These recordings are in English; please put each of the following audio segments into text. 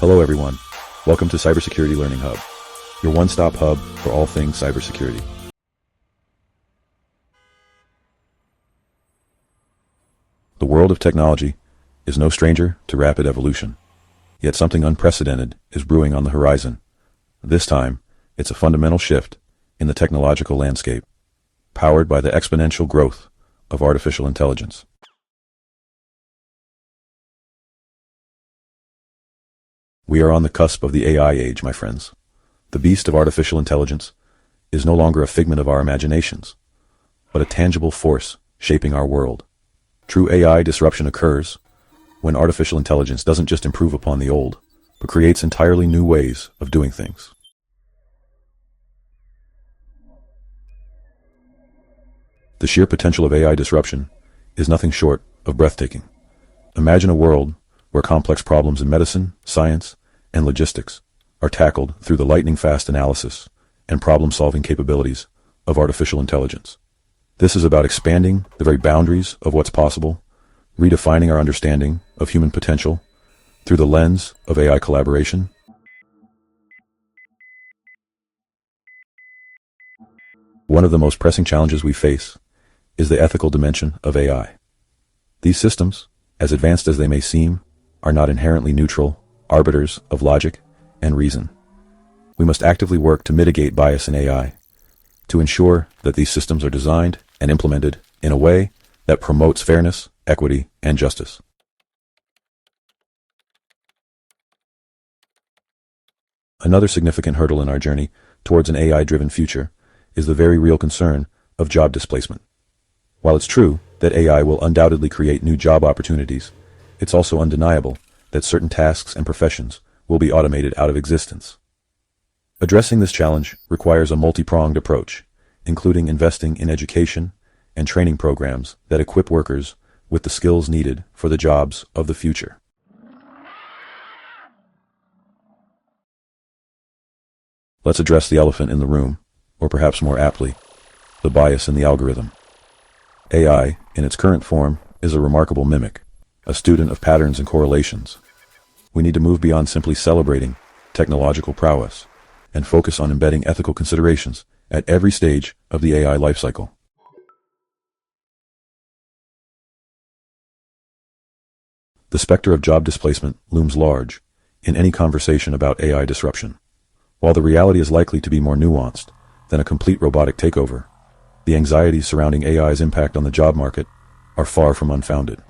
Hello everyone, welcome to Cybersecurity Learning Hub, your one-stop hub for all things cybersecurity. The world of technology is no stranger to rapid evolution, yet something unprecedented is brewing on the horizon. This time, it's a fundamental shift in the technological landscape, powered by the exponential growth of artificial intelligence. We are on the cusp of the AI age, my friends. The beast of artificial intelligence is no longer a figment of our imaginations, but a tangible force shaping our world. True AI disruption occurs when artificial intelligence doesn't just improve upon the old, but creates entirely new ways of doing things. The sheer potential of AI disruption is nothing short of breathtaking. Imagine a world where complex problems in medicine, science, and logistics are tackled through the lightning-fast analysis and problem-solving capabilities of artificial intelligence. This is about expanding the very boundaries of what's possible, redefining our understanding of human potential through the lens of AI collaboration. One of the most pressing challenges we face is the ethical dimension of AI. These systems, as advanced as they may seem, are not inherently neutral arbiters of logic and reason. We must actively work to mitigate bias in AI, to ensure that these systems are designed and implemented in a way that promotes fairness, equity, and justice. Another significant hurdle in our journey towards an AI-driven future is the very real concern of job displacement. While it's true that AI will undoubtedly create new job opportunities, it's also undeniable that certain tasks and professions will be automated out of existence. Addressing this challenge requires a multi-pronged approach, including investing in education and training programs that equip workers with the skills needed for the jobs of the future. Let's address the elephant in the room, or perhaps more aptly, the bias in the algorithm. AI, in its current form, is a remarkable mimic, a student of patterns and correlations. We need to move beyond simply celebrating technological prowess and focus on embedding ethical considerations at every stage of the AI lifecycle. The specter of job displacement looms large in any conversation about AI disruption. While the reality is likely to be more nuanced than a complete robotic takeover, the anxieties surrounding AI's impact on the job market are far from unfounded.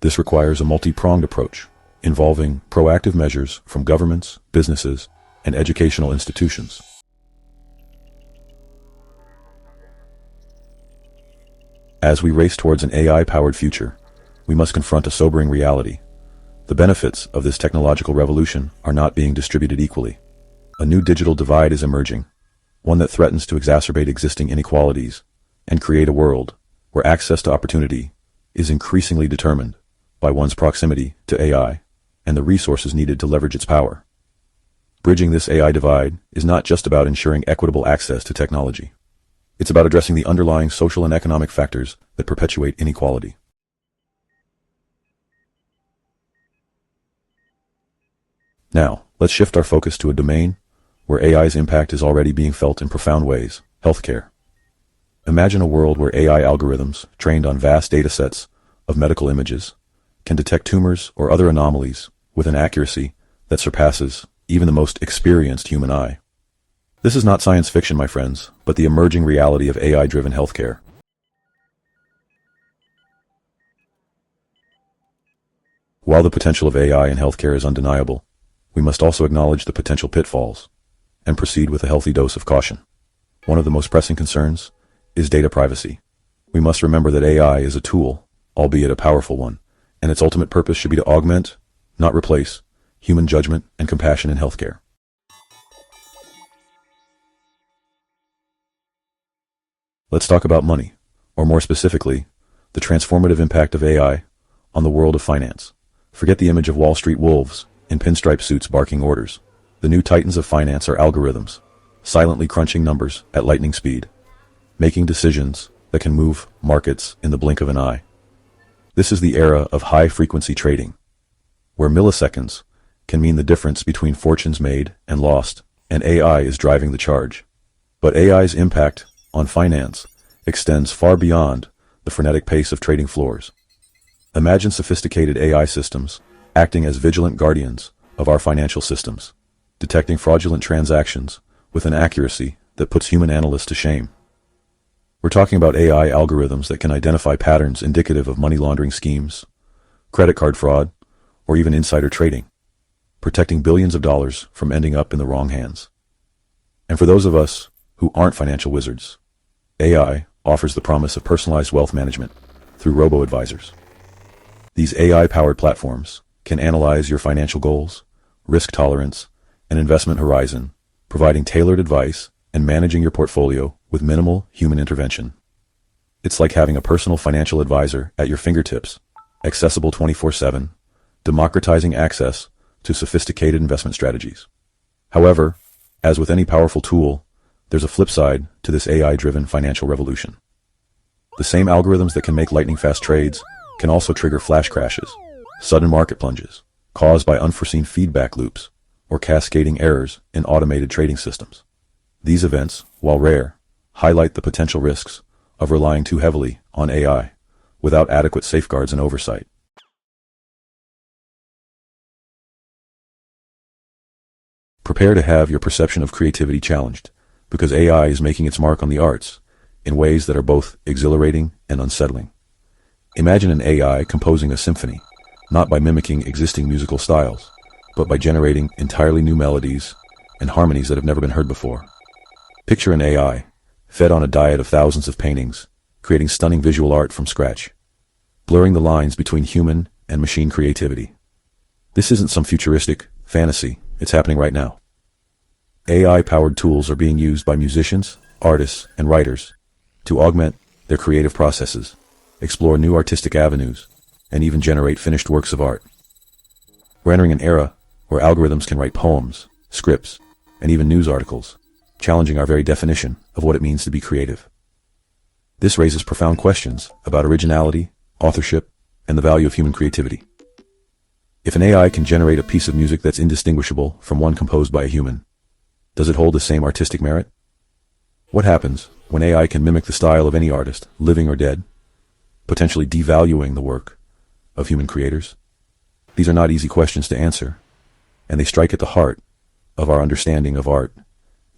This requires a multi-pronged approach, involving proactive measures from governments, businesses, and educational institutions. As we race towards an AI-powered future, we must confront a sobering reality. The benefits of this technological revolution are not being distributed equally. A new digital divide is emerging, one that threatens to exacerbate existing inequalities and create a world where access to opportunity is increasingly determined by one's proximity to AI and the resources needed to leverage its power. Bridging this AI divide is not just about ensuring equitable access to technology. It's about addressing the underlying social and economic factors that perpetuate inequality. Now, let's shift our focus to a domain where AI's impact is already being felt in profound ways: healthcare. Imagine a world where AI algorithms, trained on vast datasets of medical images, can detect tumors or other anomalies with an accuracy that surpasses even the most experienced human eye. This is not science fiction, my friends, but the emerging reality of AI-driven healthcare. While the potential of AI in healthcare is undeniable, we must also acknowledge the potential pitfalls and proceed with a healthy dose of caution. One of the most pressing concerns is data privacy. We must remember that AI is a tool, albeit a powerful one, and its ultimate purpose should be to augment, not replace, human judgment and compassion in healthcare. Let's talk about money, or more specifically, the transformative impact of AI on the world of finance. Forget the image of Wall Street wolves in pinstripe suits barking orders. The new titans of finance are algorithms, silently crunching numbers at lightning speed, making decisions that can move markets in the blink of an eye. This is the era of high-frequency trading, where milliseconds can mean the difference between fortunes made and lost, and AI is driving the charge. But AI's impact on finance extends far beyond the frenetic pace of trading floors. Imagine sophisticated AI systems acting as vigilant guardians of our financial systems, detecting fraudulent transactions with an accuracy that puts human analysts to shame. We're talking about AI algorithms that can identify patterns indicative of money laundering schemes, credit card fraud, or even insider trading, protecting billions of dollars from ending up in the wrong hands. And for those of us who aren't financial wizards, AI offers the promise of personalized wealth management through robo-advisors. These AI-powered platforms can analyze your financial goals, risk tolerance, and investment horizon, providing tailored advice and managing your portfolio with minimal human intervention. It's like having a personal financial advisor at your fingertips, accessible 24/7, democratizing access to sophisticated investment strategies. However, as with any powerful tool, there's a flip side to this AI-driven financial revolution. The same algorithms that can make lightning-fast trades can also trigger flash crashes, sudden market plunges, caused by unforeseen feedback loops, or cascading errors in automated trading systems. These events, while rare, highlight the potential risks of relying too heavily on AI without adequate safeguards and oversight. Prepare to have your perception of creativity challenged, because AI is making its mark on the arts in ways that are both exhilarating and unsettling. Imagine an AI composing a symphony, not by mimicking existing musical styles, but by generating entirely new melodies and harmonies that have never been heard before. Picture an AI, fed on a diet of thousands of paintings, creating stunning visual art from scratch, blurring the lines between human and machine creativity. This isn't some futuristic fantasy, it's happening right now. AI-powered tools are being used by musicians, artists, and writers to augment their creative processes, explore new artistic avenues, and even generate finished works of art. We're entering an era where algorithms can write poems, scripts, and even news articles, challenging our very definition of what it means to be creative. This raises profound questions about originality, authorship, and the value of human creativity. If an AI can generate a piece of music that's indistinguishable from one composed by a human, does it hold the same artistic merit? What happens when AI can mimic the style of any artist, living or dead, potentially devaluing the work of human creators? These are not easy questions to answer, and they strike at the heart of our understanding of art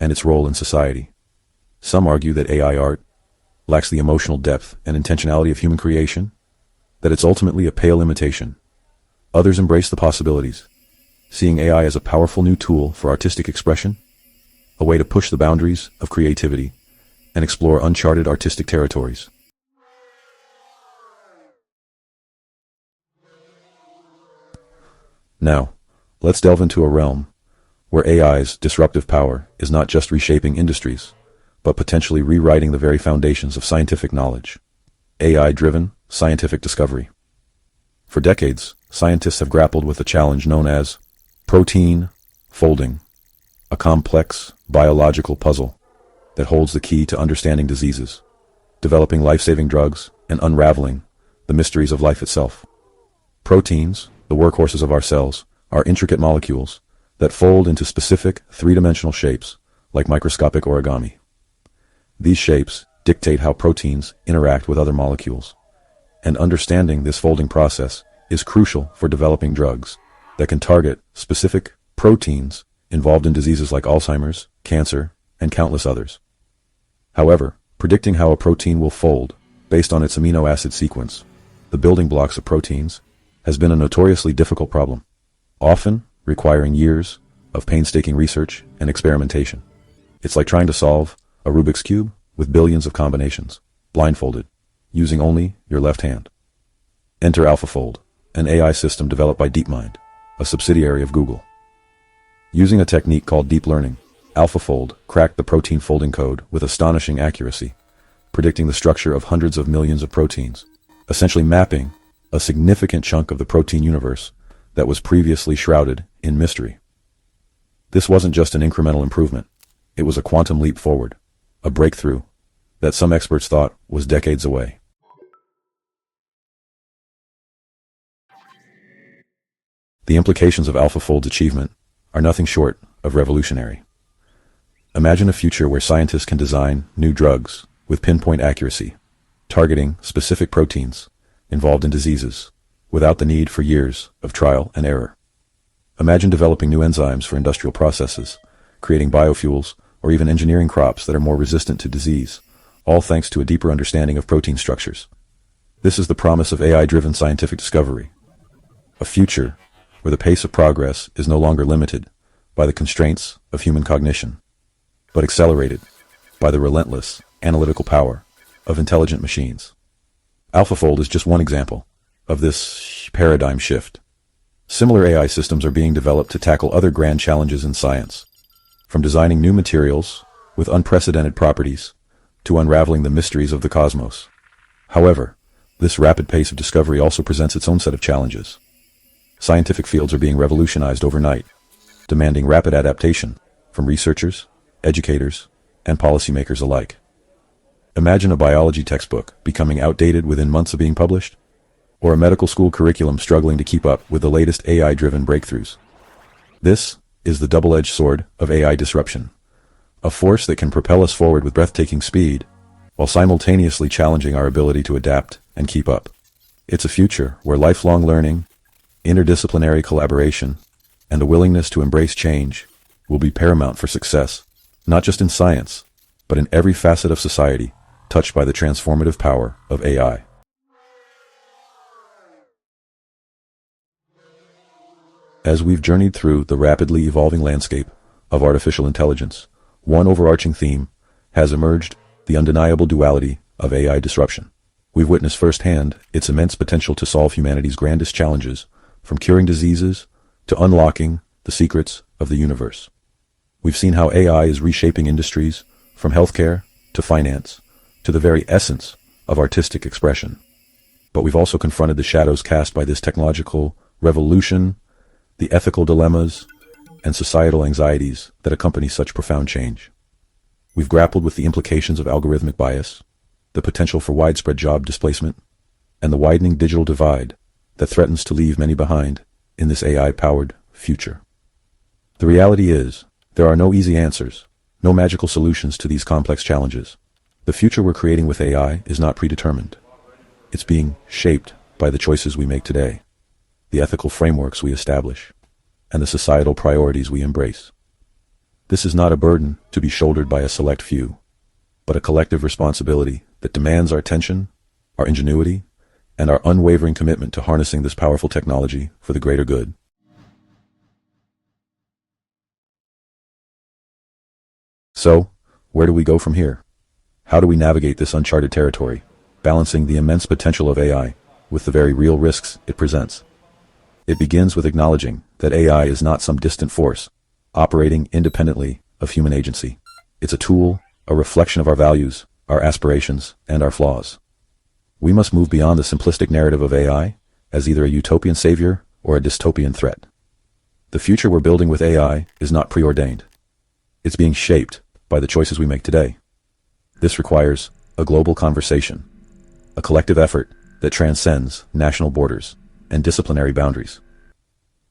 and its role in society. Some argue that AI art lacks the emotional depth and intentionality of human creation, that it's ultimately a pale imitation. Others embrace the possibilities, seeing AI as a powerful new tool for artistic expression, a way to push the boundaries of creativity and explore uncharted artistic territories. Now, let's delve into a realm where AI's disruptive power is not just reshaping industries, but potentially rewriting the very foundations of scientific knowledge. AI-driven scientific discovery. For decades, scientists have grappled with a challenge known as protein folding, a complex biological puzzle that holds the key to understanding diseases, developing life-saving drugs, and unraveling the mysteries of life itself. Proteins, the workhorses of our cells, are intricate molecules that fold into specific three-dimensional shapes like microscopic origami. These shapes dictate how proteins interact with other molecules, and understanding this folding process is crucial for developing drugs that can target specific proteins involved in diseases like Alzheimer's, cancer, and countless others. However, predicting how a protein will fold based on its amino acid sequence, the building blocks of proteins, has been a notoriously difficult problem, often requiring years of painstaking research and experimentation. It's like trying to solve a Rubik's Cube with billions of combinations, blindfolded, using only your left hand. Enter AlphaFold, an AI system developed by DeepMind, a subsidiary of Google. Using a technique called deep learning, AlphaFold cracked the protein folding code with astonishing accuracy, predicting the structure of hundreds of millions of proteins, essentially mapping a significant chunk of the protein universe that was previously shrouded in mystery. This wasn't just an incremental improvement, it was a quantum leap forward, a breakthrough that some experts thought was decades away. The implications of AlphaFold's achievement are nothing short of revolutionary. Imagine a future where scientists can design new drugs with pinpoint accuracy, targeting specific proteins involved in diseases without the need for years of trial and error. Imagine developing new enzymes for industrial processes, creating biofuels, or even engineering crops that are more resistant to disease, all thanks to a deeper understanding of protein structures. This is the promise of AI-driven scientific discovery. A future where the pace of progress is no longer limited by the constraints of human cognition, but accelerated by the relentless analytical power of intelligent machines. AlphaFold is just one example of this paradigm shift. Similar AI systems are being developed to tackle other grand challenges in science, from designing new materials with unprecedented properties to unraveling the mysteries of the cosmos. However, this rapid pace of discovery also presents its own set of challenges. Scientific fields are being revolutionized overnight, demanding rapid adaptation from researchers, educators, and policymakers alike. Imagine a biology textbook becoming outdated within months of being published, or a medical school curriculum struggling to keep up with the latest AI-driven breakthroughs. This is the double-edged sword of AI disruption, a force that can propel us forward with breathtaking speed, while simultaneously challenging our ability to adapt and keep up. It's a future where lifelong learning, interdisciplinary collaboration, and a willingness to embrace change will be paramount for success, not just in science, but in every facet of society touched by the transformative power of AI. As we've journeyed through the rapidly evolving landscape of artificial intelligence, one overarching theme has emerged: the undeniable duality of AI disruption. We've witnessed firsthand its immense potential to solve humanity's grandest challenges, from curing diseases to unlocking the secrets of the universe. We've seen how AI is reshaping industries, from healthcare to finance to the very essence of artistic expression. But we've also confronted the shadows cast by this technological revolution, the ethical dilemmas, and societal anxieties that accompany such profound change. We've grappled with the implications of algorithmic bias, the potential for widespread job displacement, and the widening digital divide that threatens to leave many behind in this AI-powered future. The reality is, there are no easy answers, no magical solutions to these complex challenges. The future we're creating with AI is not predetermined. It's being shaped by the choices we make today, the ethical frameworks we establish, and the societal priorities we embrace. This is not a burden to be shouldered by a select few, but a collective responsibility that demands our attention, our ingenuity, and our unwavering commitment to harnessing this powerful technology for the greater good. So, where do we go from here? How do we navigate this uncharted territory, balancing the immense potential of AI with the very real risks it presents? It begins with acknowledging that AI is not some distant force, operating independently of human agency. It's a tool, a reflection of our values, our aspirations, and our flaws. We must move beyond the simplistic narrative of AI as either a utopian savior or a dystopian threat. The future we're building with AI is not preordained. It's being shaped by the choices we make today. This requires a global conversation, a collective effort that transcends national borders and disciplinary boundaries.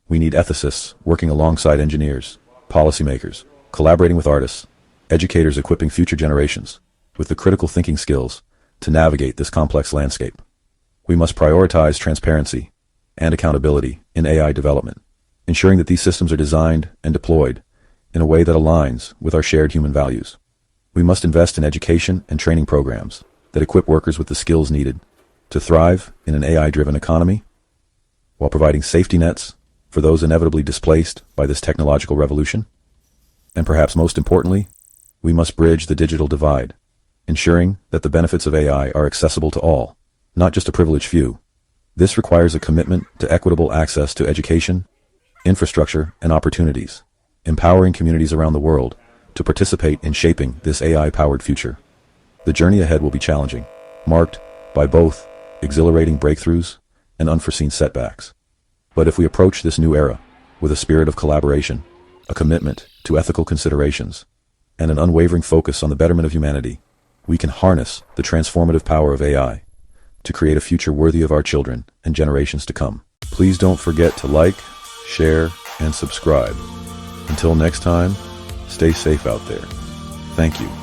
We need ethicists working alongside engineers, policymakers, collaborating with artists, educators equipping future generations with the critical thinking skills to navigate this complex landscape. We must prioritize transparency and accountability in AI development, ensuring that these systems are designed and deployed in a way that aligns with our shared human values. We must invest in education and training programs that equip workers with the skills needed to thrive in an AI-driven economy, while providing safety nets for those inevitably displaced by this technological revolution. And perhaps most importantly, we must bridge the digital divide, ensuring that the benefits of AI are accessible to all, not just a privileged few. This requires a commitment to equitable access to education, infrastructure, and opportunities, empowering communities around the world to participate in shaping this AI-powered future. The journey ahead will be challenging, marked by both exhilarating breakthroughs and unforeseen setbacks. But if we approach this new era with a spirit of collaboration, a commitment to ethical considerations, and an unwavering focus on the betterment of humanity, we can harness the transformative power of AI to create a future worthy of our children and generations to come. Please don't forget to like, share, and subscribe. Until next time, stay safe out there. Thank you.